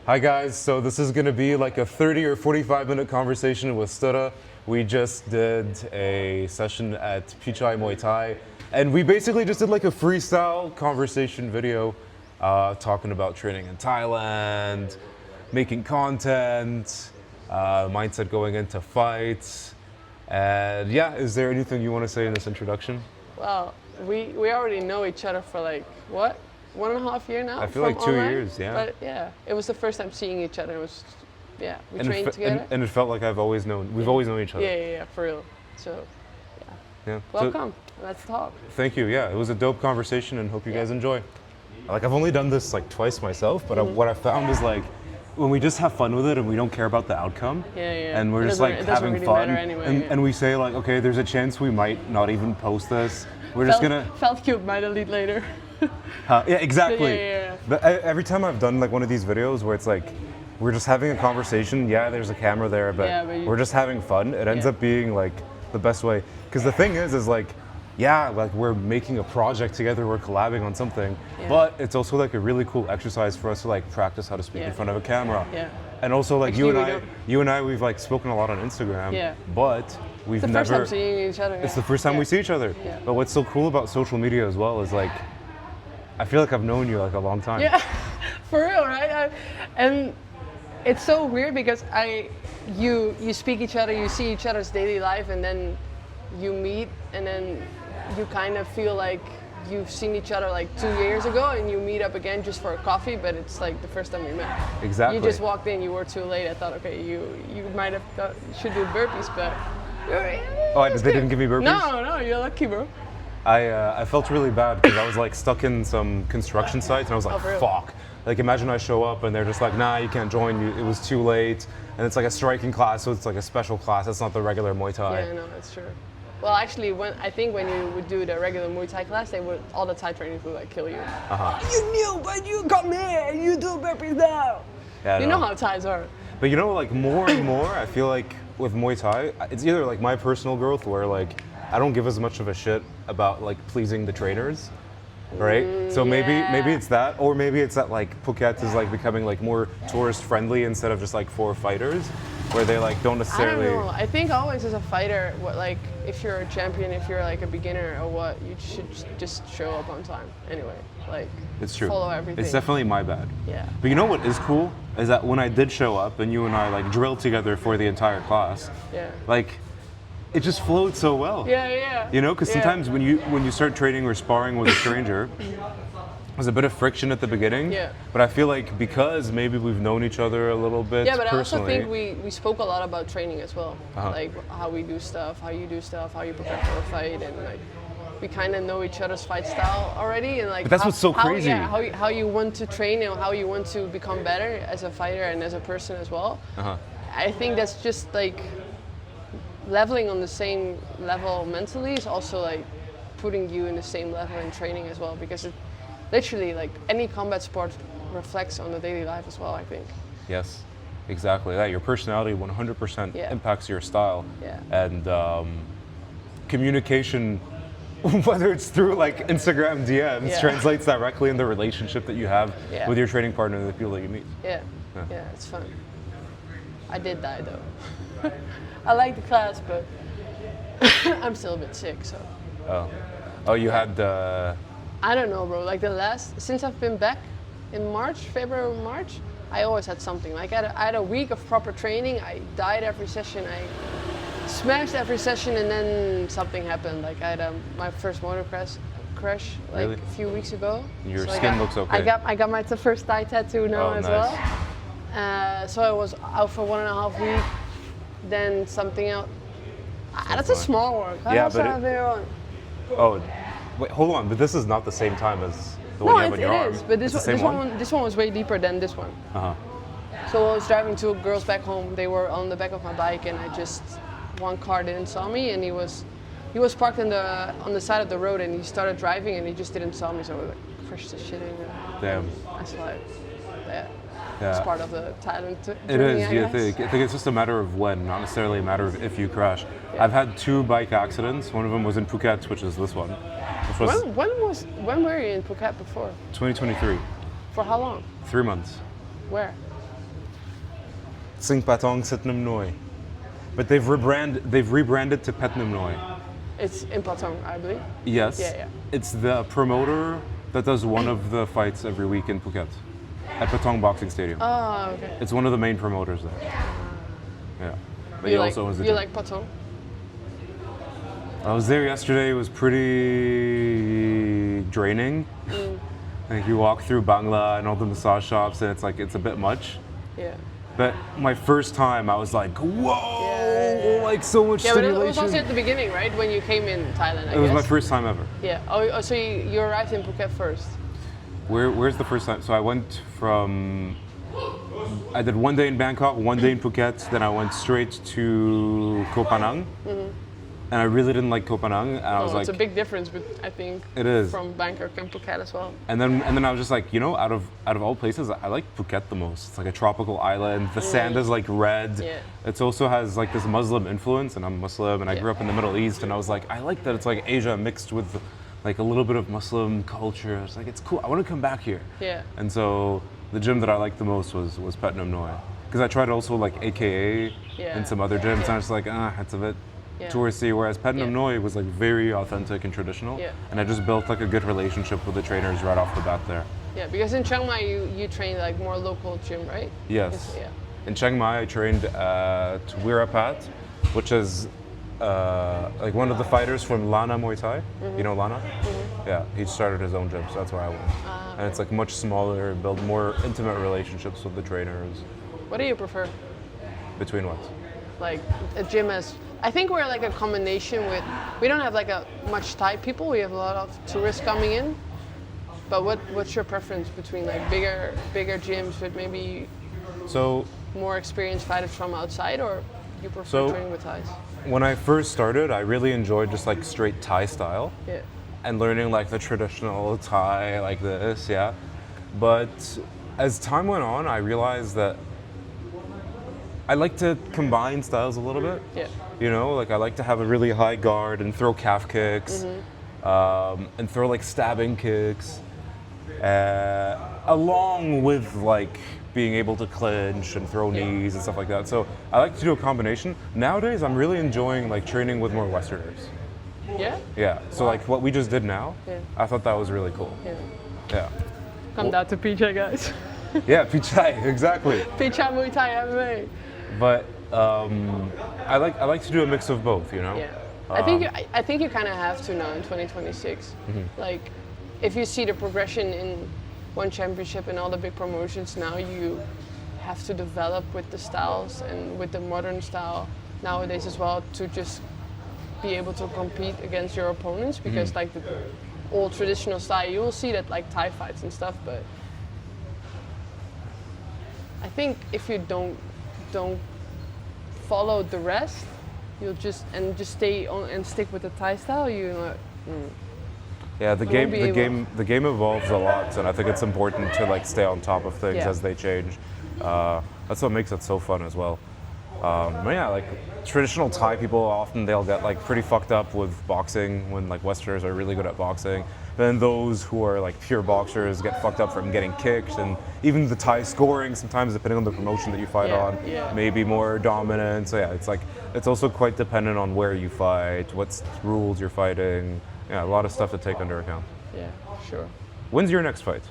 Hi guys, so this is going to be like a 30 or 45-minute conversation with Sterre. We just did a session at Pichai Muay Thai, and we basically just did like a freestyle conversation video talking about training in Thailand, making content, mindset going into fights. And yeah, is there anything you want to say in this introduction? Well, we already know each other for like, what? 1.5 years now? I feel like 2 years, yeah. But yeah, it was the first time seeing each other. It was, yeah, we trained together. And it felt like we've always known each other. Yeah, for real. So, yeah. Welcome, let's talk. Thank you, yeah. It was a dope conversation and hope you guys enjoy. Like, I've only done this like twice myself, but what I found is like, when we just have fun with it and we don't care about the outcome, and we're just like having really fun, anyway, and we say like, okay, there's a chance we might not even post this. We're just gonna. Felt cute, might delete later. Yeah, exactly. Yeah. But every time I've done like one of these videos where it's like, we're just having a conversation. Yeah, there's a camera there, but we're just having fun. It ends up being like the best way. Because the thing is like, yeah, like we're making a project together, we're collabing on something, but it's also like a really cool exercise for us to like practice how to speak in front of a camera. Yeah. And also like you and I, we've like spoken a lot on Instagram, but we've never. It's the first time seeing each other. It's the first time we see each other. Yeah. But what's so cool about social media as well is like, I feel like I've known you like a long time. Yeah, for real, right? And it's so weird because you speak each other, you see each other's daily life, and then you meet, and then you kind of feel like you've seen each other like 2 years ago, and you meet up again just for a coffee, but it's like the first time we met. Exactly. You just walked in, you were too late. I thought, okay, you might have thought you should do burpees, but they didn't give me burpees? No, you're lucky, bro. I felt really bad because I was like stuck in some construction sites, and I was like, fuck. Like imagine I show up and they're just like, nah, you can't join. It was too late, and it's like a striking class, so it's like a special class. It's not the regular Muay Thai. Yeah, no, that's true. Well, actually, I think when you would do the regular Muay Thai class, all the Thai trainers would like kill you. You knew, but you come here and you do burpees now. Yeah, you know how Thais are. But you know, like more and more, I feel like with Muay Thai, it's either like my personal growth where like I don't give as much of a shit about like pleasing the trainers, right? So maybe it's that, or maybe it's that like Phuket is like becoming like more tourist friendly instead of just like for fighters, where they like don't necessarily. I don't know. I think always as a fighter, like if you're a champion, if you're like a beginner or what, you should just show up on time. Anyway, like it's true. Follow everything. It's definitely my bad. Yeah. But you know what is cool is that when I did show up and you and I like drilled together for the entire class, like. It just flowed so well. Yeah. You know, because sometimes when you start training or sparring with a stranger, there's a bit of friction at the beginning. Yeah. But I feel like because maybe we've known each other a little bit but personally. I also think we spoke a lot about training as well. Like how we do stuff, how you do stuff, how you prepare for a fight, and like we kind of know each other's fight style already, and like. But that's what's so crazy. How you want to train and how you want to become better as a fighter and as a person as well. I think that's just like. Leveling on the same level mentally is also like putting you in the same level in training as well, because it literally like any combat sport reflects on the daily life as well, I think. Yes, exactly that. Your personality 100% impacts your style, and communication, whether it's through like Instagram DMs, translates directly in the relationship that you have with your training partner and the people that you meet. Yeah, it's fun. I did die though. I like the class, but I'm still a bit sick, so. Oh, you had. I don't know, bro. Like since I've been back in February, March, I always had something. Like I had a week of proper training. I died every session. I smashed every session, and then something happened. Like I had my first motor crash like a few weeks ago. Your skin looks okay. I got my first thigh tattoo now as well. So I was out for 1.5 weeks. Then something else. That's a small one. Oh, wait, hold on. But this is not the same time as the one you have on your arm. No, it is. But this one was way deeper than this one. So I was driving two girls back home. They were on the back of my bike, and one car didn't saw me, and he was parked on the side of the road, and he started driving, and he just didn't saw me. So I was like, crushed the shit in. Damn. I slid. It's part of the Thailand journey, It is. I think it's just a matter of when, not necessarily a matter of if you crash. I've had 2 bike accidents. One of them was in Phuket, which is this one. When were you in Phuket before? 2023. For how long? 3 months. Where? Sing Patong Sitnam Noi. But they've rebranded to Petnam Noi. It's in Patong, I believe. Yes. Yeah, yeah. It's the promoter that does one of the fights every week in Phuket at Patong Boxing Stadium. Oh, okay. It's one of the main promoters there. Yeah. But he also owns the You gym. like Patong? I was there yesterday. It was pretty draining. Like you walk through Bangla and all the massage shops, and it's a bit much. Yeah. But my first time, I was like, whoa, Yeah. like so much Yeah, but it stimulation. was also at the beginning, right? When you came in Thailand, I It was my guess. first time ever. Yeah. Oh, so you arrived in Phuket first? Where's the first time? So I went from, I did 1 day in Bangkok, 1 day in Phuket, then I went straight to Koh Phanang. And I really didn't like Koh Phanang, and I was like, it's a big difference, I think. It is. From Bangkok and Phuket as well. and then I was just like, out of all places, I like Phuket the most. It's like a tropical island. The sand is like red. Yeah. It also has like this Muslim influence, and I'm Muslim, and I grew up in the Middle East, and I was like, I like that it's like Asia mixed with like a little bit of Muslim culture. It's like, it's cool. I want to come back here. Yeah. And so the gym that I liked the most was Petnam Noi, because I tried also like AKA and some other gyms, and I was like, it's a bit touristy, whereas Petnam Noi was like very authentic and traditional, and I just built like a good relationship with the trainers right off the bat there. Yeah, because in Chiang Mai you train like more local gym, right? Yes. Yeah. In Chiang Mai, I trained at Weerapat, which is like one of the fighters from Lana Muay Thai. You know Lana? Yeah, he started his own gym, so that's where I went. And it's like much smaller, build more intimate relationships with the trainers. What do you prefer? Between what? Like a gym as I think we're like a combination with we don't have like a much Thai people. We have a lot of tourists coming in. But what's your preference between like bigger gyms with maybe more experienced fighters from outside, or you prefer training with Thais? When I first started, I really enjoyed just like straight Thai style. Yeah. And learning like the traditional Thai like this, yeah. But as time went on, I realized that I like to combine styles a little bit. Yeah. Like I like to have a really high guard and throw calf kicks, and throw like stabbing kicks, along with like being able to clinch and throw knees and stuff like that. So I like to do a combination. Nowadays, I'm really enjoying like training with more Westerners. Yeah? Yeah. So like what we just did now, I thought that was really cool. Yeah. Yeah. Come down to PJ, guys. Yeah, Pichai, exactly. Pichai Muay Thai MMA. But I like to do a mix of both, Yeah. I think you kind of have to now in 2026. Like, if you see the progression in one championship and all the big promotions, now you have to develop with the styles and with the modern style nowadays as well to just be able to compete against your opponents, because like the old traditional style, you will see that like Thai fights and stuff, but I think if you don't follow the rest, you'll just stay on and stick with the Thai style. Yeah, the game evolves a lot, and I think it's important to like stay on top of things as they change. That's what makes it so fun as well. But yeah, like traditional Thai people often they'll get like pretty fucked up with boxing when like Westerners are really good at boxing. Then those who are like pure boxers get fucked up from getting kicked, and even the Thai scoring sometimes, depending on the promotion that you fight on, may be more dominant. So yeah, it's also quite dependent on where you fight, what rules you're fighting. Yeah, a lot of stuff to take under account. Yeah, sure. When's your next fight?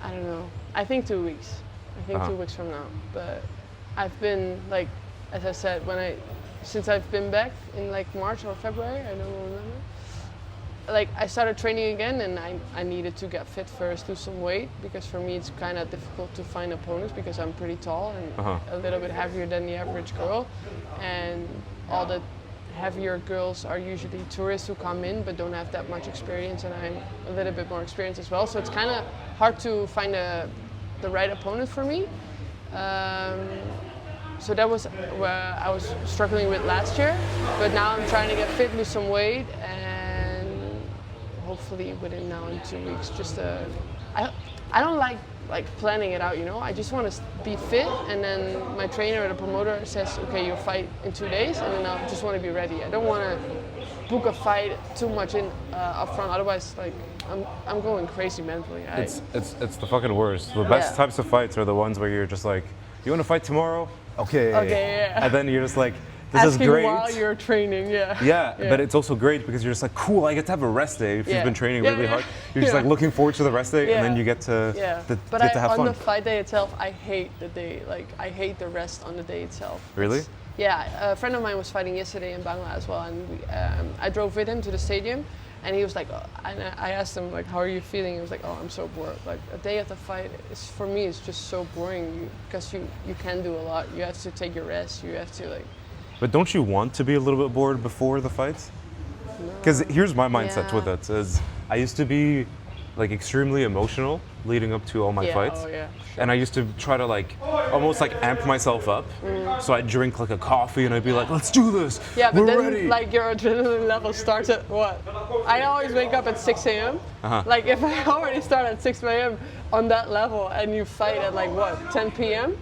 I don't know. I think 2 weeks. I think 2 weeks from now. But I've been like, as I said, since I've been back in like March or February, I don't remember. Like I started training again, and I needed to get fit first, lose some weight, because for me it's kind of difficult to find opponents because I'm pretty tall and a little bit heavier than the average girl, and all the heavier girls are usually tourists who come in but don't have that much experience, and I'm a little bit more experienced as well, so it's kind of hard to find the right opponent for me. So that was where I was struggling with last year, but now I'm trying to get fit, lose some weight, and hopefully within now and 2 weeks, I don't like planning it out, I just want to be fit, and then my trainer or the promoter says, okay, you'll fight in 2 days, and then I just want to be ready. I don't want to book a fight too much in up front, otherwise like I'm going crazy mentally. It's the fucking worst. The best types of fights are the ones where you're just like, you want to fight tomorrow? Okay. Okay, yeah. And then you're just like, this is Asking great. while you're training, Yeah, but it's also great because you're just like, cool, I get to have a rest day if you've been training really hard. You're just like looking forward to the rest day, and then you get to But get to have on fun. the fight day itself, I hate the day. Like I hate the rest on the day itself. Really? Yeah, a friend of mine was fighting yesterday in Bangla as well, and I drove with him to the stadium, and he was like, and I asked him like, how are you feeling? He was like, oh, I'm so bored. Like a day of the fight is for me, it's just so boring because you can do a lot. You have to take your rest. You have to like. But don't you want to be a little bit bored before the fights? Because here's my mindset with it: is I used to be like extremely emotional leading up to all my fights, and I used to try to like almost like amp myself up. So I'd drink like a coffee and I'd be like, let's do this. Yeah, but we're then ready. like your adrenaline level starts at what? I always wake up at 6 a.m. Like if I already start at 6 a.m. on that level and you fight at like what, 10 p.m.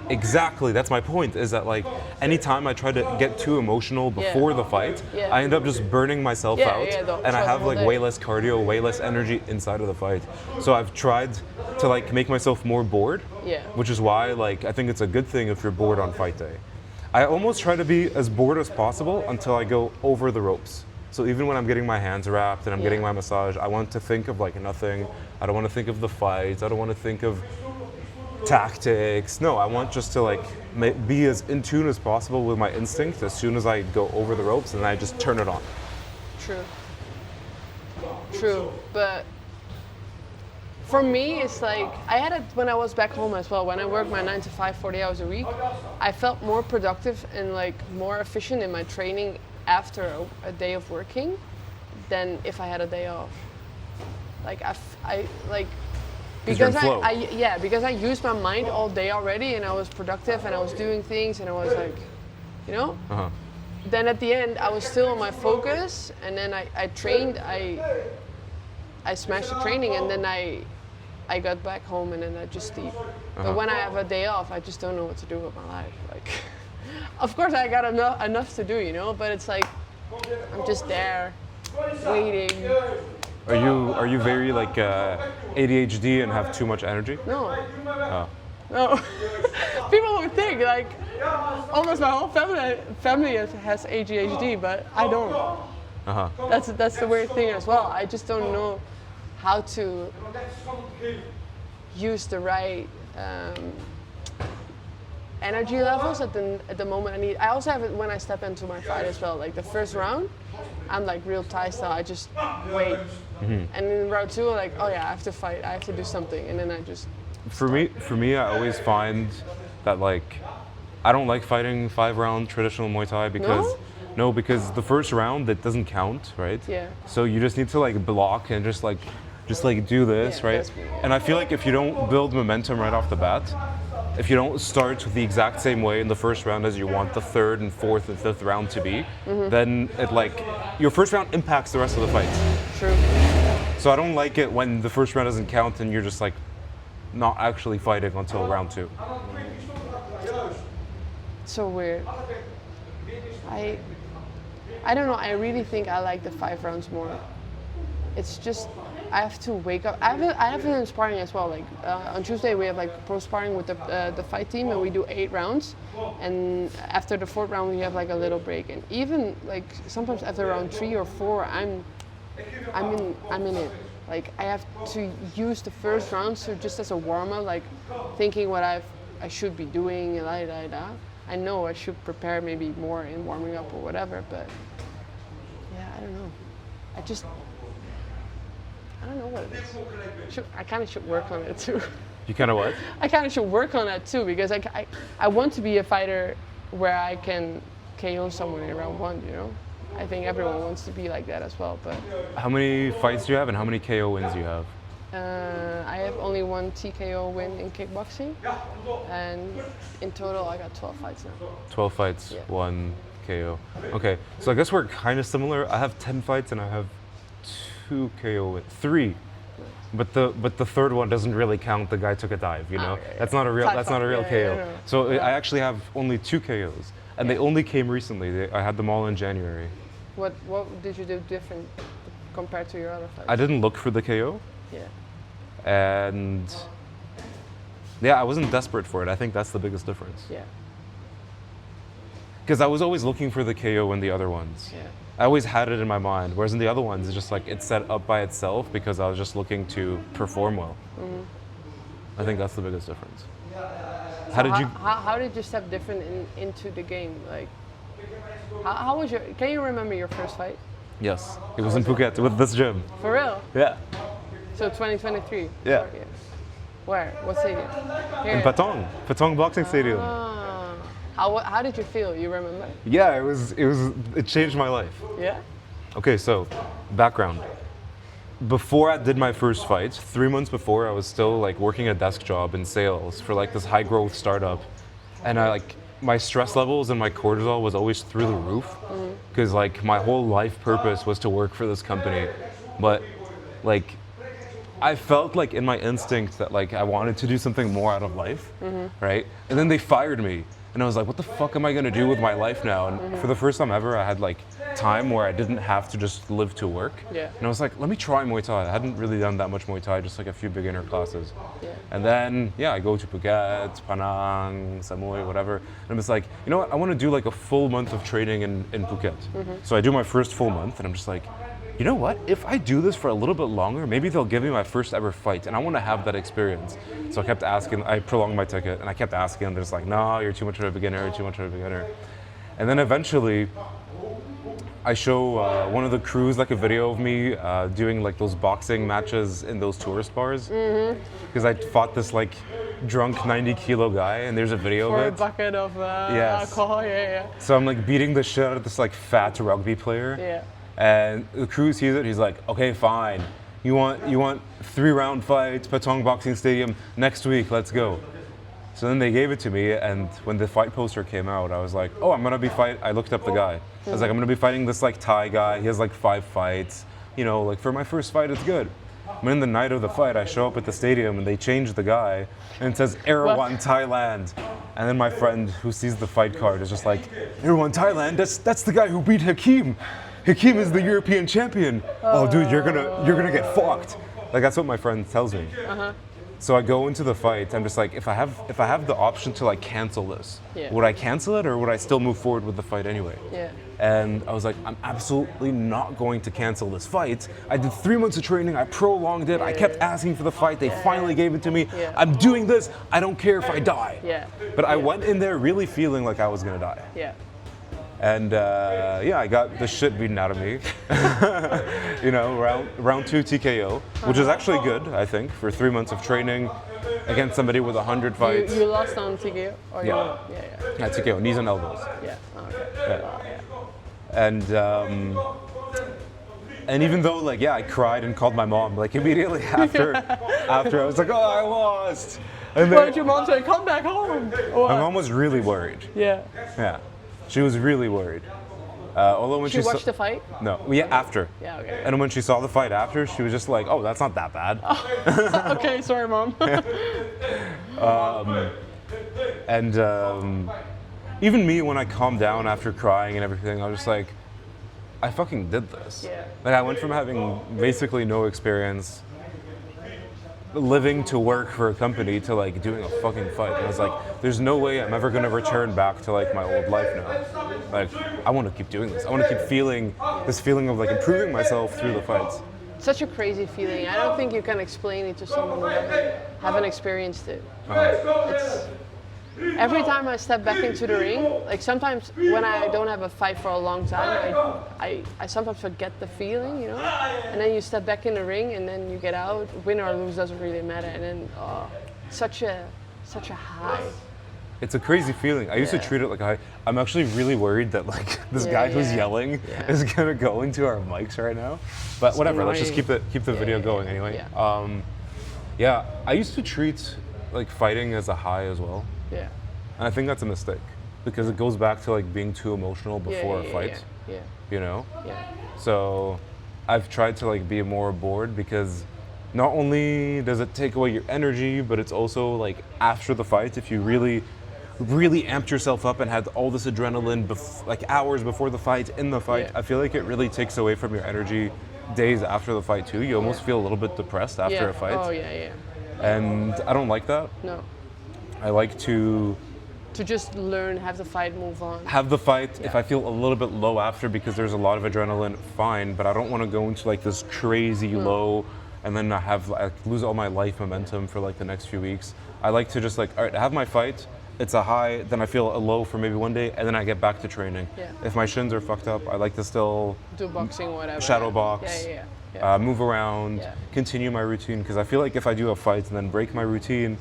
Exactly, that's my point, is that like anytime I try to get too emotional before the fight, I end up just burning myself out, and I have like way less cardio, way less energy inside of the fight. So I've tried to like make myself more bored, which is why like I think it's a good thing if you're bored on fight day. I almost try to be as bored as possible until I go over the ropes. So even when I'm getting my hands wrapped and I'm getting my massage, I want to think of like nothing. I don't want to think of the fights. I don't want to think of tactics. No, I want just to like be as in tune as possible with my instinct as soon as I go over the ropes, and I just turn it on. True, but for me it's like I had it when I was back home as well. When I worked my 9 to 5, 40 hours a week, I felt more productive and like more efficient in my training after a day of working than if I had a day off. Like I like because because I used my mind all day already, and I was productive and I was doing things, and I was like, you know. Then at the end I was still on my focus, and then I trained. I smashed the training, and then I got back home, and then I just sleep. But when I have a day off, I just don't know what to do with my life. Like, of course I got enough to do, you know, but it's like I'm just there waiting. Are you very like ADHD and have too much energy? No. Oh. No. People would think like almost my whole family has ADHD, but I don't. That's the weird thing as well. I just don't know how to use the right energy levels at the moment I need. I also have it when I step into my fight as well. Like the first round, I'm like real Thai style. I just wait, and in round 2, I'm like, oh yeah, I have to fight. I have to do something, and then I just. For me, I always find that like I don't like fighting 5-round traditional Muay Thai because because the first round that doesn't count, right? Yeah. So you just need to like block and just like do this, right? And I feel like if you don't build momentum right off the bat, if you don't start the exact same way in the first round as you want the 3rd and 4th and 5th round to be, then it like your first round impacts the rest of the fight. True. So I don't like it when the first round doesn't count and you're just like not actually fighting until round 2. So weird. I don't know. I really think I like the 5 rounds more. It's just I have to wake up. I have it in sparring as well. Like on Tuesday we have like pro sparring with the fight team, and we do 8 rounds. And after the 4th round we have like a little break. And even like sometimes after round 3 or 4, I'm in it. Like I have to use the first round so just as a warm up, like thinking what I should be doing. I know I should prepare maybe more in warming up or whatever, but yeah, I don't know. I don't know what it is. I kind of should work on it too. You kind of what? I kind of should work on that too, because I want to be a fighter where I can KO someone in round 1, you know? I think everyone wants to be like that as well, but... How many fights do you have and how many KO wins do you have? I have only 1 TKO win in kickboxing, and in total I got 12 fights now. 12 fights, 1 KO. Okay, so I guess we're kind of similar. I have 10 fights and I have 2 KO wins. 3. But the 3rd one doesn't really count. The guy took a dive, you know. That's not a real KO. So I actually have only 2 KOs, and they only came recently. I had them all in January. What did you do different? compared to your other fights? I didn't look for the KO, Yeah. and yeah, I wasn't desperate for it. I think that's the biggest difference. Yeah. Because I was always looking for the KO in the other ones. Yeah. I always had it in my mind, whereas in the other ones, it's just like it's set up by itself because I was just looking to perform well. I think that's the biggest difference. How did you step different into the game? Like, how was your? Can you remember your first fight? Yes, it was in Phuket with this gym. For real? Yeah. So 2023. Yeah. Where? What stadium? Here. In Patong Boxing Stadium. Ah. How did you feel? You remember? Yeah, it changed my life. Yeah. Okay, so background. Before I did my first fight, 3 months before, I was still like working a desk job in sales for like this high growth startup, and my stress levels and my cortisol was always through the roof because like my whole life purpose was to work for this company, but like I felt like in my instinct that like I wanted to do something more out of life, right? And then they fired me. And I was like, what the fuck am I gonna do with my life now? And for the first time ever, I had like time where I didn't have to just live to work. Yeah. And I was like, let me try Muay Thai. I hadn't really done that much Muay Thai, just like a few beginner classes. Yeah. And then, yeah, I go to Phuket, Penang, Samui, whatever. And I'm just like, you know what? I wanna do like a full month of training in Phuket. So I do my first full month and I'm just like, you know what? If I do this for a little bit longer, maybe they'll give me my first ever fight, and I want to have that experience. So I kept asking, I prolonged my ticket, and I kept asking, and they're just like, no, you're too much of a beginner, you're too much of a beginner. And then eventually, I show one of the crews like a video of me doing like those boxing matches in those tourist bars. Because I fought this like drunk 90 kilo guy, and there's a video For of a it. bucket of Yes. alcohol. Yeah. So I'm like beating the shit out of this like fat rugby player. Yeah. And the crew sees it. He's like, "Okay, fine. You want 3-round fights, Patong Boxing Stadium next week. Let's go." So then they gave it to me, and when the fight poster came out, I was like, "Oh, I'm gonna be fight." I looked up the guy. I was like, "I'm gonna be fighting this like Thai guy. He has like 5 fights. You know, like for my first fight, it's good." But in the night of the fight, I show up at the stadium, and they change the guy, and it says Erewhon, Thailand. And then my friend who sees the fight card is just like, "Erewhon, Thailand. That's the guy who beat Hakeem. Hakeem is the European champion. Oh, dude, you're gonna get fucked." Like that's what my friend tells me. So I go into the fight. I'm just like, if I have the option to like cancel this, would I cancel it or would I still move forward with the fight anyway? Yeah. And I was like, I'm absolutely not going to cancel this fight. I did 3 months of training. I prolonged it. I kept asking for the fight. They finally gave it to me. Yeah. I'm doing this. I don't care if I die. Yeah. But I went in there really feeling like I was gonna die. Yeah. And yeah, I got the shit beaten out of me. You know, round 2 TKO, which is actually good, I think, for 3 months of training against somebody with 100 fights. You lost on TKO? Or Yeah. You won? Yeah. Yeah, TKO, knees and elbows. Yeah. Oh, okay. Yeah. And even though, like, yeah, I cried and called my mom, like, immediately after I was like, oh, I lost. And Why did your mom say, come back home? my mom was really worried. Yeah. Yeah, she was really worried. Although when She watched the fight? No, yeah, after. Yeah, okay. And when she saw the fight after, she was just like, oh, that's not that bad. Okay, sorry, mom. Even me, when I calmed down after crying and everything, I was just like, I fucking did this. Yeah. Like, I went from having basically no experience, living to work for a company, to like doing a fucking fight. And I was like, there's no way I'm ever gonna return back to like my old life now. Like, I want to keep doing this. I want to keep feeling this feeling of like improving myself through the fights. Such a crazy feeling. I don't think you can explain it to someone who haven't experienced it. It's, every time I step back into the ring, like sometimes when I don't have a fight for a long time, I sometimes forget the feeling, you know? And then you step back in the ring and then you get out, win or lose doesn't really matter. And then, such a high. It's a crazy feeling. I used to treat it like a high. I'm actually really worried that like this guy who's yelling is gonna go into our mics right now. But it's whatever, let's just keep the video going anyway. Yeah, I used to treat like fighting as a high as well. Yeah. And I think that's a mistake because it goes back to like being too emotional before a fight. Yeah. You know? Yeah. So I've tried to like be more aboard because not only does it take away your energy, but it's also like after the fight, if you really amped yourself up and had all this adrenaline like hours before the fight, in the fight, I feel like it really takes away from your energy days after the fight too. You almost feel a little bit depressed after a fight. Oh yeah. And I don't like that. No. I like to just learn, have the fight, move on. have the fight. If I feel a little bit low after because there's a lot of adrenaline, fine. But I don't want to go into like this crazy low and then I lose all my life momentum for like the next few weeks. I like to just like, all right, I have my fight. It's a high, then I feel a low for maybe one day, and then I get back to training. Yeah. If my shins are fucked up, I like to still do boxing, whatever. Shadow box, move around, continue my routine. Because I feel like if I do a fight and then break my routine,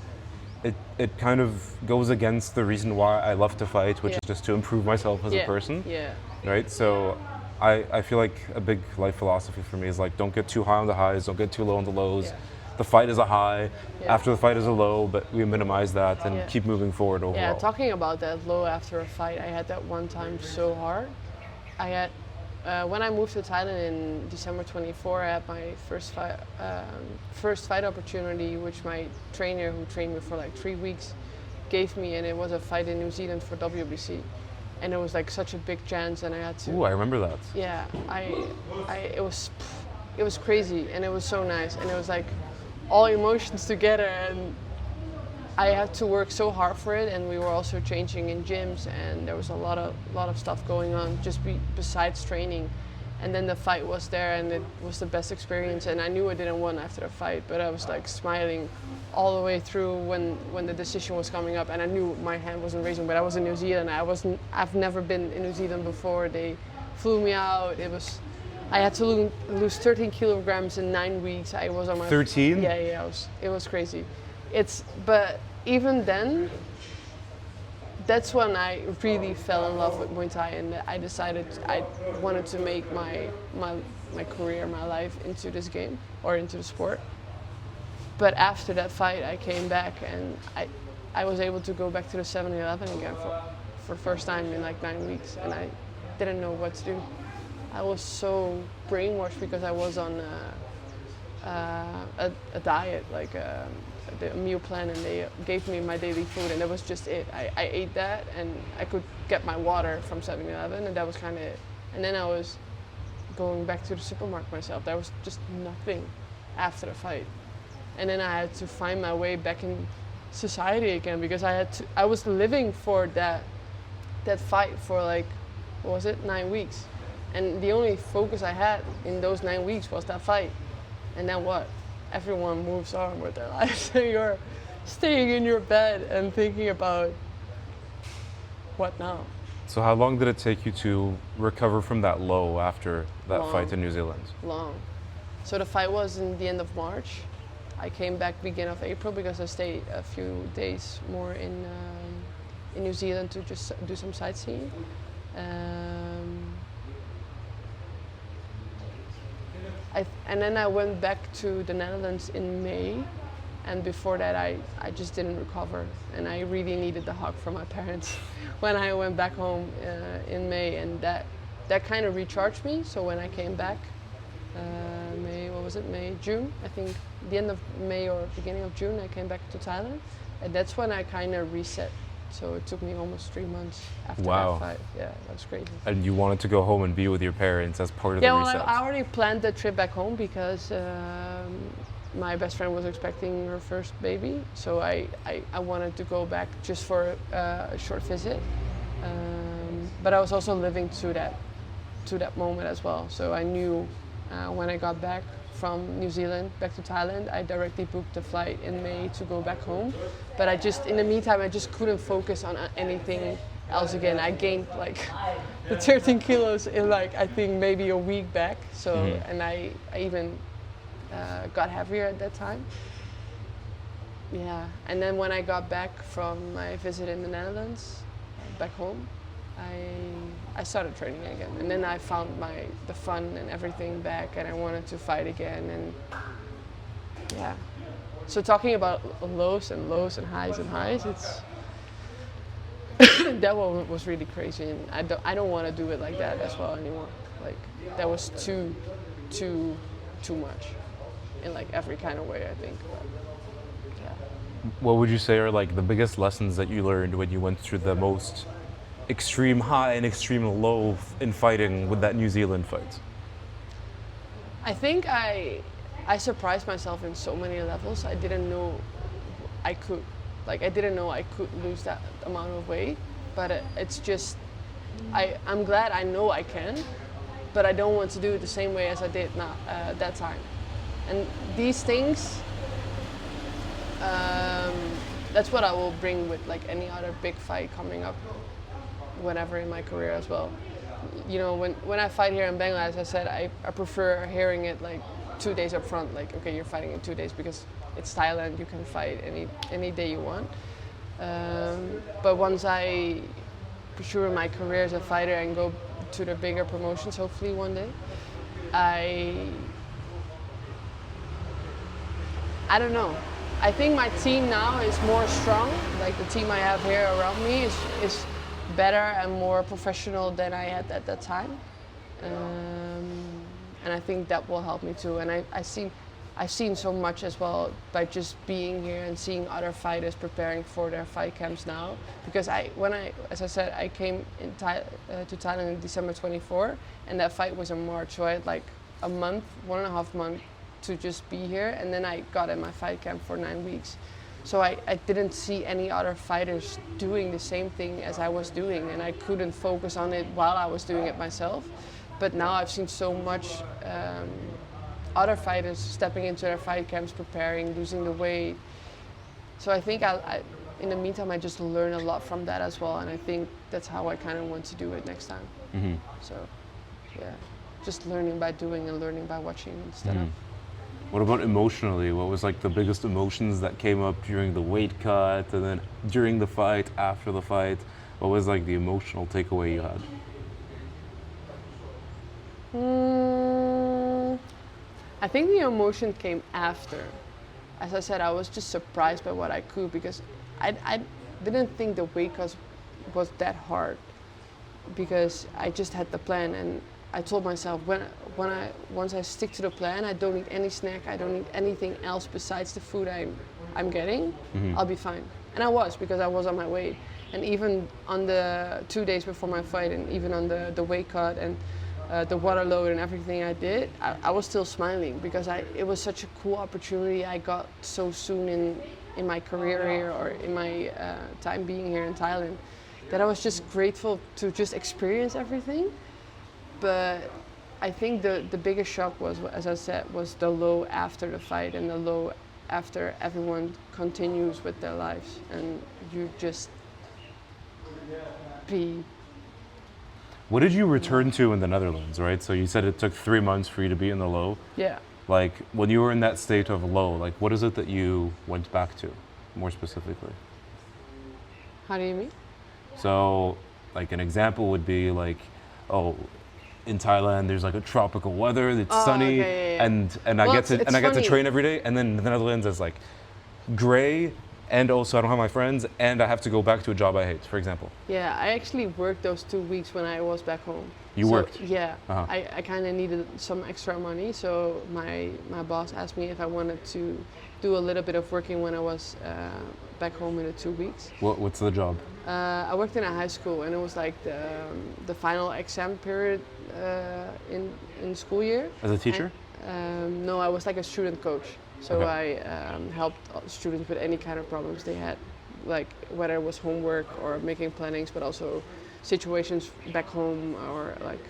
it kind of goes against the reason why I love to fight, which is just to improve myself as a person. Yeah. Right? So I feel like a big life philosophy for me is like, don't get too high on the highs, don't get too low on the lows. Yeah. The fight is a high, after the fight is a low, but we minimize that and keep moving forward overall. Yeah, talking about that low after a fight, I had that one time so hard. I had, when I moved to Thailand in December 24, I had my first fight opportunity, which my trainer, who trained me for like 3 weeks, gave me, and it was a fight in New Zealand for WBC. And it was like such a big chance, and I had to... Ooh, I remember that. Yeah, it was crazy, and it was so nice, and it was like all emotions together, and I had to work so hard for it, and we were also changing in gyms, and there was a lot of stuff going on just besides training. And then the fight was there, and it was the best experience, and I knew I didn't win after the fight, but I was like smiling all the way through when the decision was coming up, and I knew my hand wasn't raising, but I was in New Zealand. I've never been in New Zealand before. They flew me out. I had to lose 13 kilograms in 9 weeks. I was on my 13? Yeah. It was crazy. But even then, that's when I really fell in love with Muay Thai, and I decided I wanted to make my career, my life into this game or into the sport. But after that fight, I came back and I was able to go back to the 7-Eleven again for the first time in like 9 weeks, and I didn't know what to do. I was so brainwashed because I was on a diet, like a meal plan, and they gave me my daily food, and that was just it. I ate that, and I could get my water from 7-Eleven, and that was kind of it. And then I was going back to the supermarket myself. There was just nothing after the fight. And then I had to find my way back in society again, because I was living for that fight for like, what was it, 9 weeks. And the only focus I had in those 9 weeks was that fight. And then what? Everyone moves on with their lives, and you're staying in your bed and thinking about what now? So how long did it take you to recover from that low after that fight in New Zealand? Long. So the fight was in the end of March. I came back beginning of April because I stayed a few days more in New Zealand to just do some sightseeing. And then I went back to the Netherlands in May, and before that I just didn't recover, and I really needed the hug from my parents when I went back home in May, and that kind of recharged me. So when I came back, June, I think the end of May or beginning of June, I came back to Thailand, and that's when I kind of reset. So it took me almost 3 months after that fight. Yeah, that was crazy. And you wanted to go home and be with your parents as part of the reset? Yeah, I already planned the trip back home because my best friend was expecting her first baby. So I wanted to go back just for a short visit. But I was also living to that moment as well. So I knew when I got back from New Zealand back to Thailand, I directly booked the flight in May to go back home. But in the meantime, I just couldn't focus on anything else again. I gained like the 13 kilos in like, I think maybe a week back. So, and I even got heavier at that time. Yeah, and then when I got back from my visit in the Netherlands, back home, I started training again, and then I found the fun and everything back, and I wanted to fight again, and yeah. So talking about lows and highs, it's that one was really crazy, and I don't want to do it like that as well anymore. Like that was too much in like every kind of way, I think. But, yeah. What would you say are like the biggest lessons that you learned when you went through the most extreme high and extreme low in fighting with that New Zealand fight? I think I surprised myself in so many levels. I didn't know I could. Like, I didn't know I could lose that amount of weight. But it's just, I'm glad I know I can, but I don't want to do it the same way as I did now, that time. And these things, that's what I will bring with like any other big fight coming up whenever in my career as well. You know, when I fight here in Bangladesh, as I said, I prefer hearing it like 2 days up front, like, okay, you're fighting in 2 days because it's Thailand, you can fight any day you want. But once I pursue my career as a fighter and go to the bigger promotions, hopefully one day, I don't know. I think my team now is more strong. Like the team I have here around me is better and more professional than I had at that time. And I think that will help me too. And I've seen so much as well by just being here and seeing other fighters preparing for their fight camps now. Because as I said, I came to Thailand in December 24, and that fight was in March. So I had like a month, 1.5 months to just be here, and then I got in my fight camp for 9 weeks. So I didn't see any other fighters doing the same thing as I was doing, and I couldn't focus on it while I was doing it myself. But now I've seen so much other fighters stepping into their fight camps, preparing, losing the weight. So I think in the meantime, I just learn a lot from that as well, and I think that's how I kind of want to do it next time. Mm-hmm. So, yeah, just learning by doing and learning by watching instead of. What about emotionally? What was like the biggest emotions that came up during the weight cut, and then during the fight, after the fight? What was like the emotional takeaway you had? I think the emotion came after. As I said, I was just surprised by what I could, because I didn't think the weight cut was that hard, because I just had the plan, and I told myself once I stick to the plan, I don't need any snack, I don't need anything else besides the food I'm getting, I'll be fine. And I was, because I was on my way. And even on the 2 days before my fight, and even on the weight cut and the water load and everything I did, I was still smiling, because it was such a cool opportunity I got so soon in my career here, or in my time being here in Thailand, that I was just grateful to just experience everything. But I think the biggest shock was, as I said, was the low after the fight, and the low after everyone continues with their lives, and you just be. What did you return to in the Netherlands, right? So you said it took 3 months for you to be in the low. Yeah. Like, when you were in that state of low, like, what is it that you went back to, more specifically? How do you mean? So, like, an example would be like, in Thailand there's like a tropical weather, it's sunny, okay, yeah. and I get to train every day, and then the Netherlands is like gray, and also I don't have my friends, and I have to go back to a job I hate, for example. Yeah, I actually worked those 2 weeks when I was back home. You worked? Yeah. I kind of needed some extra money, so my boss asked me if I wanted to do a little bit of working when I was back home in the 2 weeks. What's the job? I worked in a high school, and it was like the final exam period in school year. As a teacher? And, no, I was like a student coach. So okay. I helped students with any kind of problems they had, like whether it was homework or making plannings, but also situations back home, or like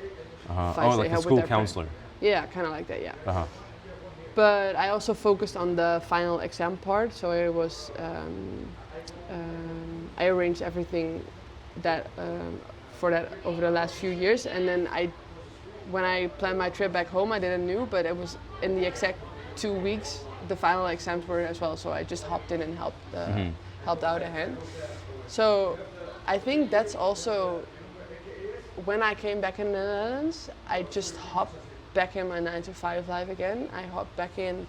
fights they like had a school with their counselor. Yeah, kind of like that, yeah. But I also focused on the final exam part, so it was I arranged everything that for that over the last few years, and then when I planned my trip back home, I didn't know, but it was in the exact 2 weeks the final exams were as well, so I just hopped in and helped out a hand. So I think that's also, when I came back in the Netherlands, I just hopped back in my 9-to-5 life again. I hopped back in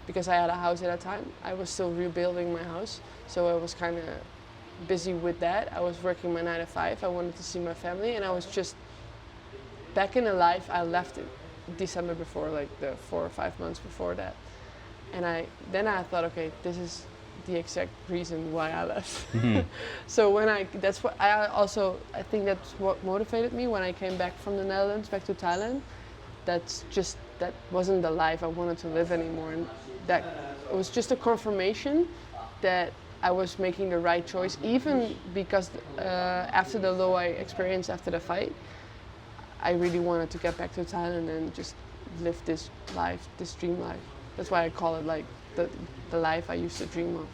because I had a house at that time. I was still rebuilding my house, so I was kind of busy with that. I was working my 9-to-5. I wanted to see my family, and I was just back in the life I left it December before, like the 4 or 5 months before that. And then I thought, okay, this is the exact reason why I left. So I think that's what motivated me when I came back from the Netherlands back to Thailand. that wasn't the life I wanted to live anymore, and that it was just a confirmation that I was making the right choice, even because after the low I experienced after the fight, I really wanted to get back to Thailand and just live this life, this dream life. That's why I call it like the life I used to dream of.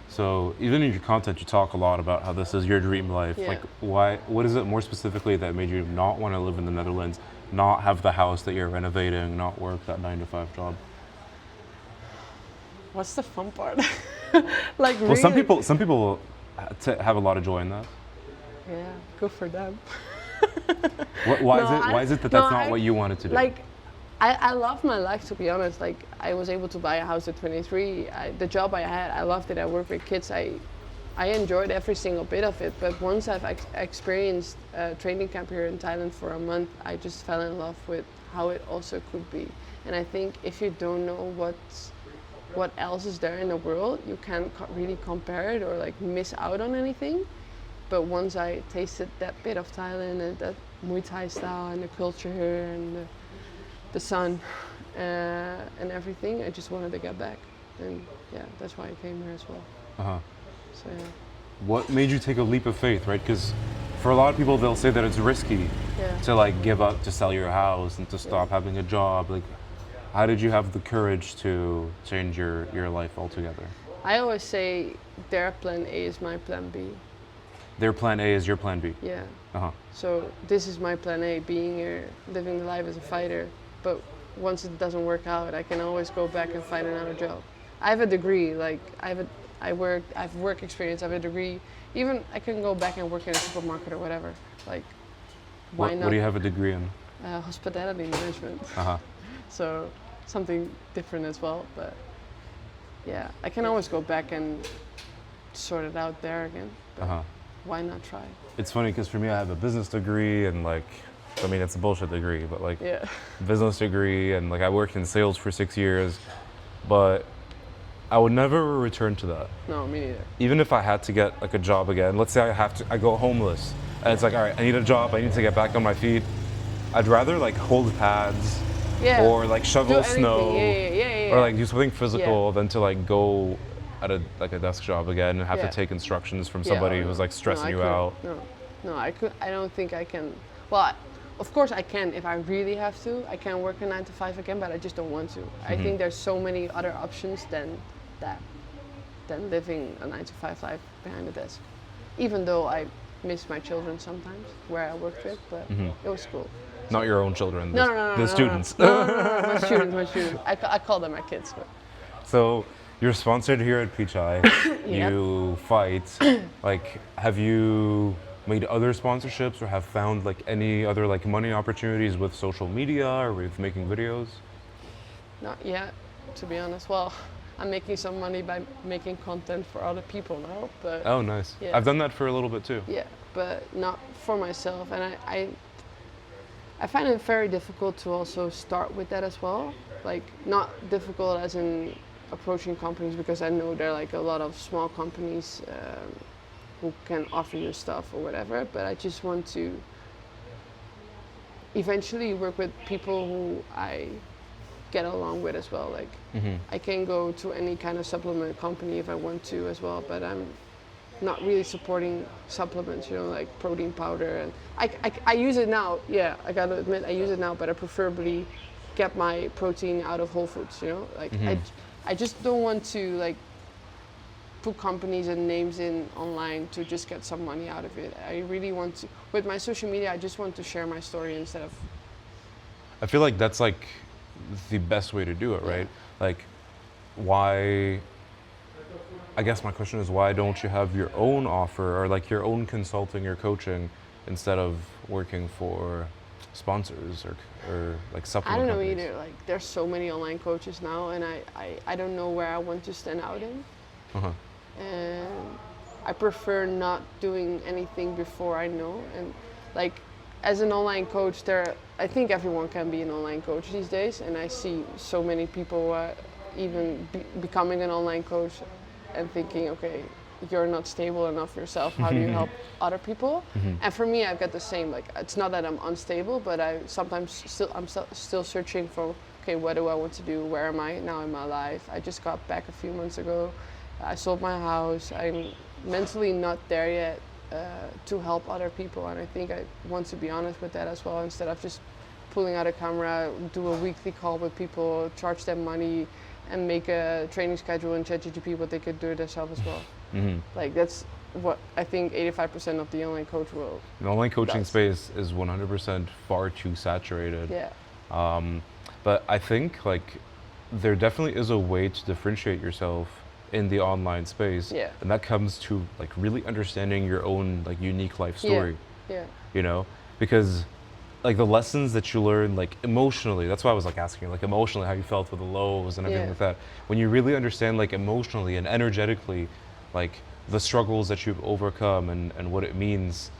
So even in your content, you talk a lot about how this is your dream life. Yeah. Like, why? What is it more specifically that made you not want to live in the Netherlands, not have the house that you're renovating, not work that 9-to-5 job? What's the fun part? Like Well, really? some people have a lot of joy in that. Yeah, good for them. Why is it that that's not I- what you wanted to do? Like, I love my life, to be honest. Like, I was able to buy a house at 23. The job I had, I loved it. I worked with kids. I enjoyed every single bit of it. But once I've experienced a training camp here in Thailand for a month, I just fell in love with how it also could be. And I think if you don't know what else is there in the world, you can't really compare it or like miss out on anything. But once I tasted that bit of Thailand and that Muay Thai style and the culture here and the sun and everything, I just wanted to get back. And yeah, that's why I came here as well. Uh-huh. So yeah. What made you take a leap of faith, right? Because for a lot of people, they'll say that it's risky Yeah. to like give up, to sell your house and to stop having a job. Like, how did you have the courage to change your life altogether? I always say their plan A is my plan B. Their plan A is your plan B. Yeah. Uh-huh. So this is my plan A, being here, living the life as a fighter. But once it doesn't work out, I can always go back and find another job. I have a degree, like I've work experience, I have a degree. Even I can go back and work in a supermarket or whatever. Like, why not? What do you have a degree in? Hospitality management. Uh-huh. So something different as well. But yeah, I can always go back and sort it out there again. But Uh-huh. why not try? It's funny because for me, I have a business degree and like, I mean, it's a bullshit degree, but like Yeah. business degree and like I worked in sales for 6 years, but I would never return to that. No, me neither. Even if I had to get like a job again, let's say I go homeless and it's like, all right, I need a job, I need to get back on my feet. I'd rather like hold pads Yeah. or like Do shovel anything. snow Yeah. or like do something physical than to like go at a desk job again and have Yeah. to take instructions from Yeah, somebody or who's no. like stressing No, I you couldn't. out. No, I don't think I can. Well, of course I can if I really have to. I can work a 9 to 5 again, but I just don't want to. I think there's so many other options than living a 9 to 5 life behind a desk. Even though I miss my children sometimes, where I worked with, but it was cool. Not your own children, No, the students. No, my students. I call them my kids. But. So you're sponsored here at Pichai. Yep. You fight. Like, have you made other sponsorships or have found like any other like money opportunities with social media or with making videos? Not yet, to be honest. Well, I'm making some money by making content for other people now, but Oh, nice. Yeah. I've done that for a little bit too. yeah, but not for myself. And I find it very difficult to also start with that as well. Like, not difficult as in approaching companies, because I know there are like a lot of small companies who can offer you stuff or whatever, but I just want to eventually work with people who I get along with as well. Like, I can go to any kind of supplement company if I want to as well, but I'm not really supporting supplements, you know, like protein powder. And I use it now, yeah, I gotta admit, I use it now, but I preferably get my protein out of Whole Foods, you know? Like, I just don't want to, like, put companies and names in online to just get some money out of it. I really want to, with my social media, I just want to share my story instead of... I feel like that's like the best way to do it, right? Like, why? I guess my question is, why don't you have your own offer or like your own consulting or coaching instead of working for sponsors or like I supplement don't know companies? either. Like, there's so many online coaches now, and I don't know where I want to stand out in. Uh-huh. And I prefer not doing anything before I know. And like, as an online coach, I think everyone can be an online coach these days, and I see so many people even becoming an online coach and thinking, okay, you're not stable enough yourself, how do you help other people? And for me, I've got the same. Like, it's not that I'm unstable, but I'm still searching for, okay, what do I want to do? Where am I now in my life? I just got back a few months ago. I sold my house. I'm mentally not there yet to help other people, and I think I want to be honest with that as well, instead of just pulling out a camera, do a weekly call with people, charge them money, and make a training schedule in ChatGPT, what they could do themselves as well. Like, that's what I think 85% of the online coach world. The online coaching does. space is 100% far too saturated. Yeah. But I think like there definitely is a way to differentiate yourself in the online space. Yeah. And that comes to like really understanding your own like unique life story. Yeah. You know? Because like the lessons that you learn like emotionally, that's why I was like asking like emotionally how you felt with the lows and everything like that. When you really understand like emotionally and energetically like the struggles that you've overcome and what it means,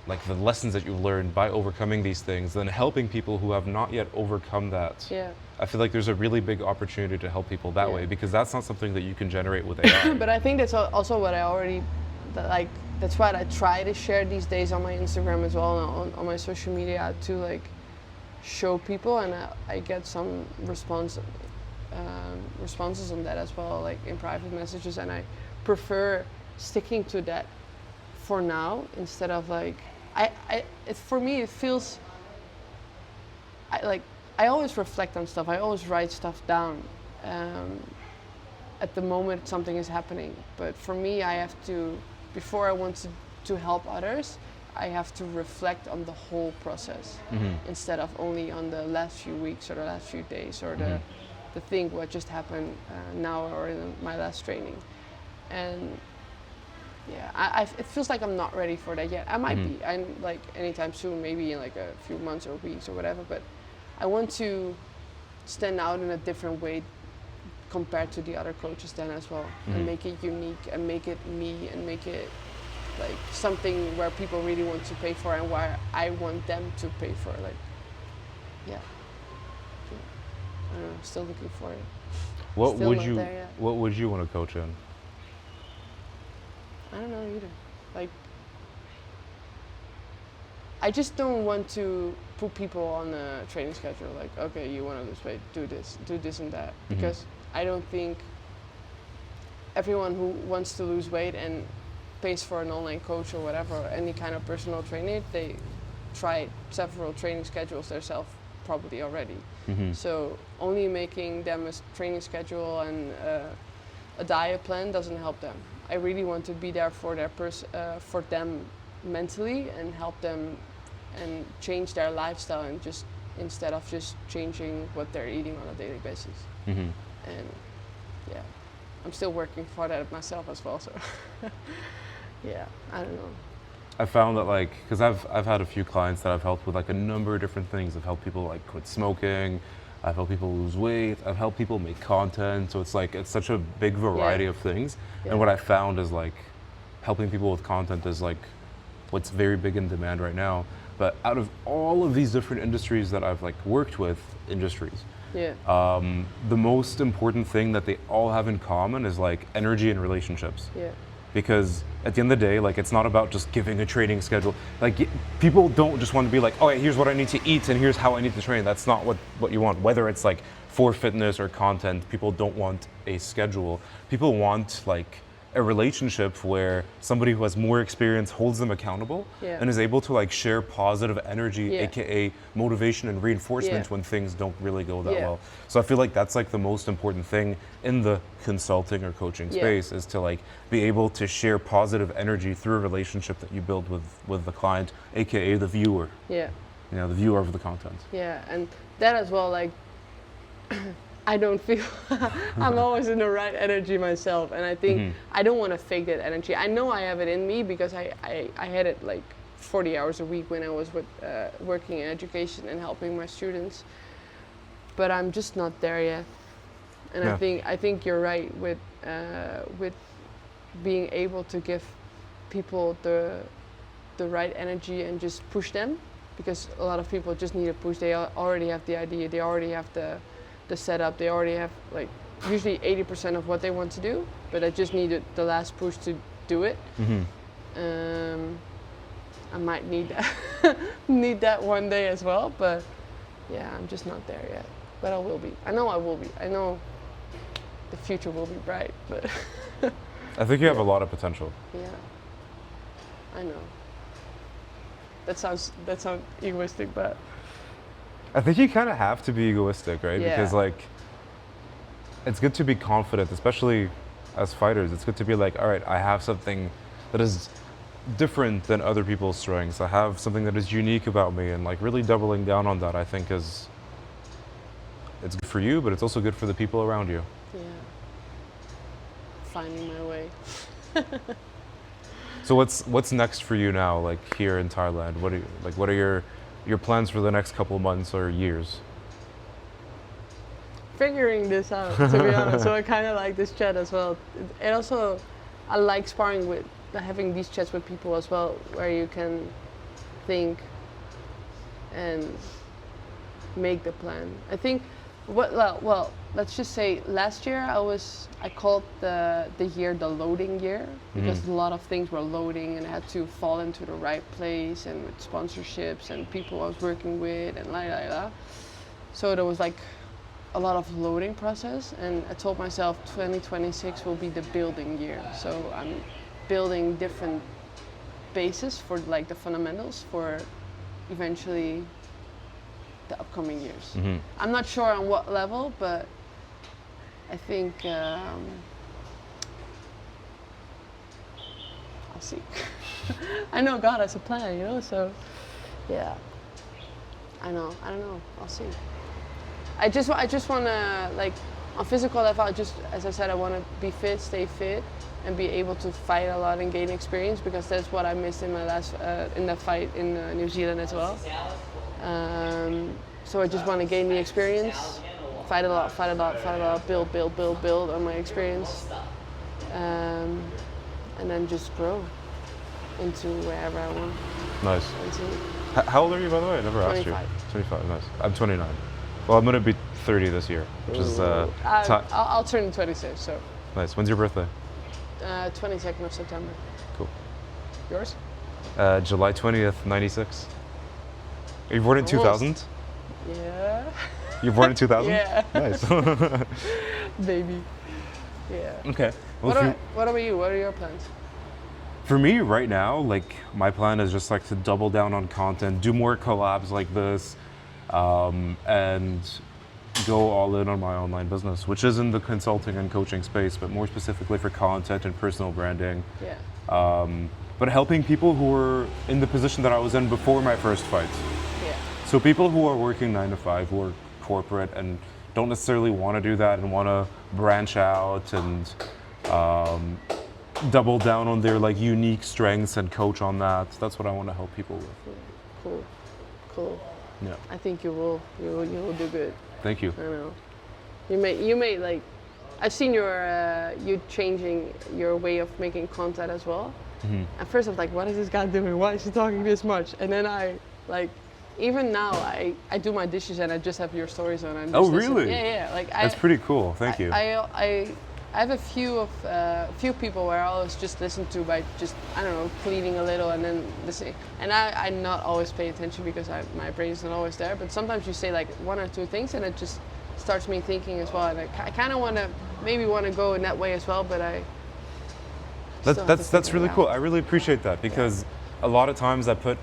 like the lessons that you've learned by overcoming these things, then helping people who have not yet overcome that. Yeah. I feel like there's a really big opportunity to help people that way, because that's not something that you can generate with AI. But I think that's also what I already, like, that's what I try to share these days on my Instagram as well, and on my social media, to like show people, and I get some responses on that as well, like in private messages, and I prefer sticking to that for now, instead of like, for me it feels, I always reflect on stuff, I always write stuff down at the moment something is happening, but for me I have to, before I want to help others, I have to reflect on the whole process, instead of only on the last few weeks or the last few days, or the thing what just happened now or in my last training. And yeah, it feels like I'm not ready for that yet. I might be. I'm like anytime soon, maybe in like a few months or weeks or whatever. But I want to stand out in a different way compared to the other coaches then as well, and make it unique, and make it me, and make it like something where people really want to pay for, and where I want them to pay for. Like, yeah. I don't know. Still looking for it. What Still would not you there yet. What would you want to coach in? I don't know either. Like, I just don't want to put people on a training schedule. Like, okay, you want to lose weight, do this and that. Because I don't think everyone who wants to lose weight and pays for an online coach or whatever, any kind of personal trainer, they tried several training schedules themselves probably already. So only making them a training schedule and a diet plan doesn't help them. I really want to be there for for them mentally, and help them and change their lifestyle, and just instead of just changing what they're eating on a daily basis. And yeah, I'm still working for that myself as well. So yeah, I don't know. I found that like, because I've had a few clients that I've helped with like a number of different things. I've helped people like quit smoking. I've helped people lose weight. I've helped people make content. So it's like, it's such a big variety of things. And what I found is like helping people with content is like what's very big in demand right now. But out of all of these different industries that I've like worked with, the most important thing that they all have in common is like energy and relationships. Because at the end of the day, like, it's not about just giving a training schedule. Like, people don't just want to be like, oh, here's what I need to eat and here's how I need to train. That's not what you want. Whether it's like for fitness or content, people don't want a schedule. People want like a relationship where somebody who has more experience holds them accountable and is able to like share positive energy, aka motivation and reinforcement when things don't really go that well. So I feel like that's like the most important thing in the consulting or coaching space, is to like be able to share positive energy through a relationship that you build with the client, aka the viewer. You know, the viewer of the content. And that as well, like, I don't feel I'm always in the right energy myself, and I think I don't want to fake that energy. I know I have it in me because I had it like 40 hours a week when I was working in education and helping my students, but I'm just not there yet. And I think you're right with being able to give people the right energy and just push them, because a lot of people just need a push. They already have the idea, they already have the setup, they already have like usually 80% of what they want to do, but I just needed the last push to do it. I might need that need that one day as well, but yeah, I'm just not there yet. But I will be. I know I will be. I know the future will be bright, but I think you have a lot of potential. yeah, I know. That sounds egoistic, but I think you kind of have to be egoistic, right? Yeah. Because like, it's good to be confident, especially as fighters. It's good to be like, all right, I have something that is different than other people's strengths. I have something that is unique about me, and like really doubling down on that, I think it's good for you, but it's also good for the people around you. yeah, finding my way. So what's next for you now, like here in Thailand? What are your plans for the next couple of months or years? Figuring this out, to be honest. So I kind of like this chat as well. And also, I like sparring with, having these chats with people as well, where you can think and make the plan. I think, well, let's just say last year I called the year the loading year, because a lot of things were loading and I had to fall into the right place, and with sponsorships and people I was working with and la. So there was like a lot of loading process, and I told myself 2026 will be the building year. So I'm building different bases for like the fundamentals for eventually the upcoming years. I'm not sure on what level, but I think I'll see. I know God has a plan, you know, so yeah. I don't know, I'll see. I just want to, like, on physical level, as I said, I want to be fit, stay fit, and be able to fight a lot and gain experience, because that's what I missed in my last in the fight in New Zealand as well. So I just want to gain the experience, fight a lot, build on my experience, and then just grow into wherever I want. Nice. How old are you, by the way? I never asked you. 25. Nice. I'm 29. Well, I'm gonna be 30 this year, which is I'll turn 26. So. Nice. When's your birthday? 22nd of September. Cool. Yours? July 20th, 96. Are you born in 2000? Yeah. You're born in 2000? Yeah. Nice. Baby. Yeah. Okay. Well, what about you? What are your plans? For me right now, like, my plan is just like to double down on content, do more collabs like this, and go all in on my online business, which is in the consulting and coaching space, but more specifically for content and personal branding. Yeah. But helping people who were in the position that I was in before my first fight. Yeah. So people who are working 9 to 5, who are corporate and don't necessarily want to do that and want to branch out and double down on their like unique strengths and coach on that. That's what I want to help people with. Cool. Yeah. I think you will do good. Thank you. I know. You may like, I've seen you changing your way of making content as well. At first I was like, what is this guy doing? Why is he talking this much? And then I like, even now I do my dishes and I just have your stories on. And oh really? Yeah. Like that's pretty cool. Thank you. I have a few people where I always just listen to by just, I don't know, cleaning a little and then listening. And I not always pay attention because my brain is not always there. But sometimes you say like 1 or 2 things and it just starts me thinking as well. And I kind of want to go in that way as well. But that's really cool. I really appreciate that, because a lot of times I put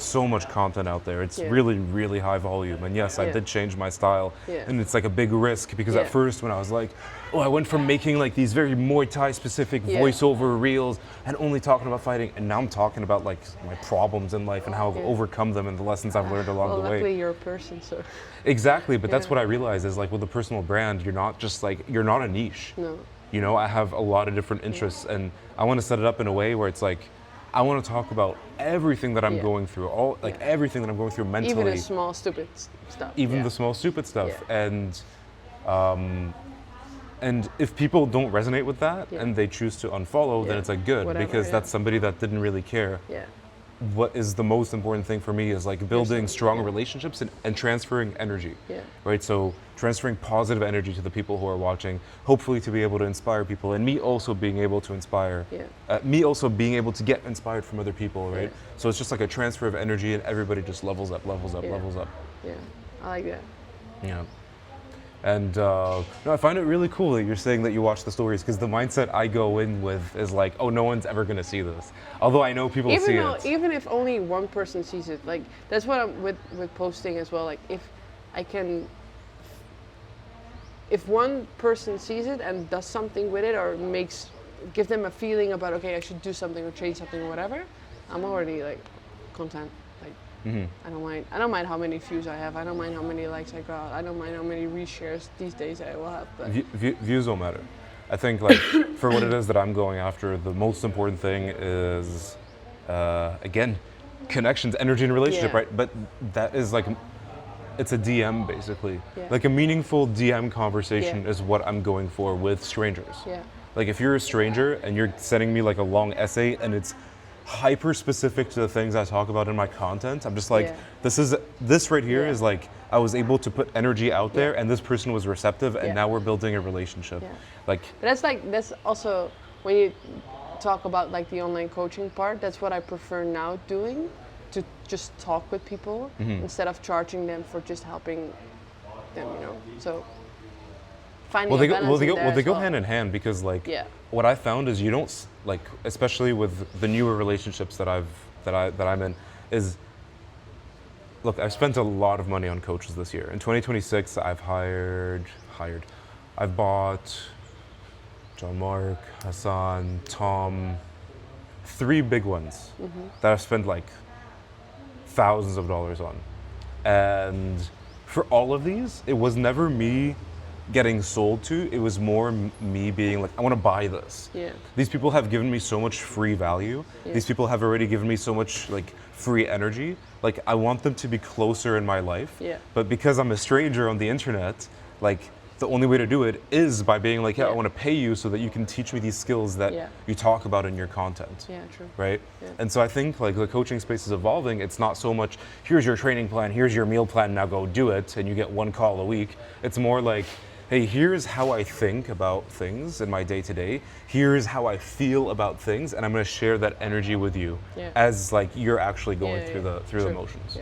so much content out there. It's really, really high volume. And yes, I did change my style. And it's like a big risk, because at first when I was like, I went from making like these very Muay Thai specific voiceover reels and only talking about fighting, and now I'm talking about like my problems in life and how I've overcome them and the lessons I've learned along the way. Luckily you're a person, so. Exactly, but that's what I realized is like with a personal brand, you're not a niche. No. You know, I have a lot of different interests, and I want to set it up in a way where it's like, I want to talk about everything that I'm going through, everything that I'm going through mentally. Even the small stupid stuff. Even the small stupid stuff. And if people don't resonate with that and they choose to unfollow, then it's like good, because that's somebody that didn't really care. Yeah. what is the most important thing for me is like building strong relationships and transferring energy, right? So transferring positive energy to the people who are watching, hopefully to be able to inspire people, and me also being able to inspire, me also being able to get inspired from other people, right? So it's just like a transfer of energy, and everybody just levels up, levels up, levels up. Yeah, I like that. Yeah. And no, I find it really cool that you're saying that you watch the stories, because the mindset I go in with is like, oh, no one's ever gonna see this. Although I know people see it. Even if only one person sees it, like that's what I'm with posting as well. Like if one person sees it and does something with it, or give them a feeling about, okay, I should do something or change something or whatever, I'm already like content. Like I don't mind how many views I have. I don't mind how many likes I got. I don't mind how many reshares these days I will have. But views don't matter. I think like for what it is that I'm going after, the most important thing is again, connections, energy, and relationship, right? But that is like, it's a DM basically. Like a meaningful DM conversation is what I'm going for with strangers. Like if you're a stranger and you're sending me like a long essay and it's hyper specific to the things I talk about in my content, I'm just like, this right here is like, I was able to put energy out there, and this person was receptive, and now we're building a relationship. Like, but that's also when you talk about like the online coaching part. That's what I prefer now doing, to just talk with people instead of charging them for just helping them. You know, so finding a balance they go hand in hand, because like what I found is you don't like, especially with the newer relationships that I'm in, is look, I've spent a lot of money on coaches this year. In 2026, I've I've bought John Mark, Hassan, Tom, 3 big ones that I've spent like thousands of dollars on. And for all of these, it was never me getting sold to, it was more me being like, I want to buy this. These people have given me so much free value. These people have already given me so much like free energy. Like I want them to be closer in my life. But because I'm a stranger on the internet, like the only way to do it is by being like, I want to pay you so that you can teach me these skills that you talk about in your content. True. Right? And so I think like the coaching space is evolving. It's not so much, here's your training plan, here's your meal plan, now go do it, and you get 1 call a week. It's more like, hey, here's how I think about things in my day-to-day. Here's how I feel about things, and I'm going to share that energy with you as like you're actually going through the motions.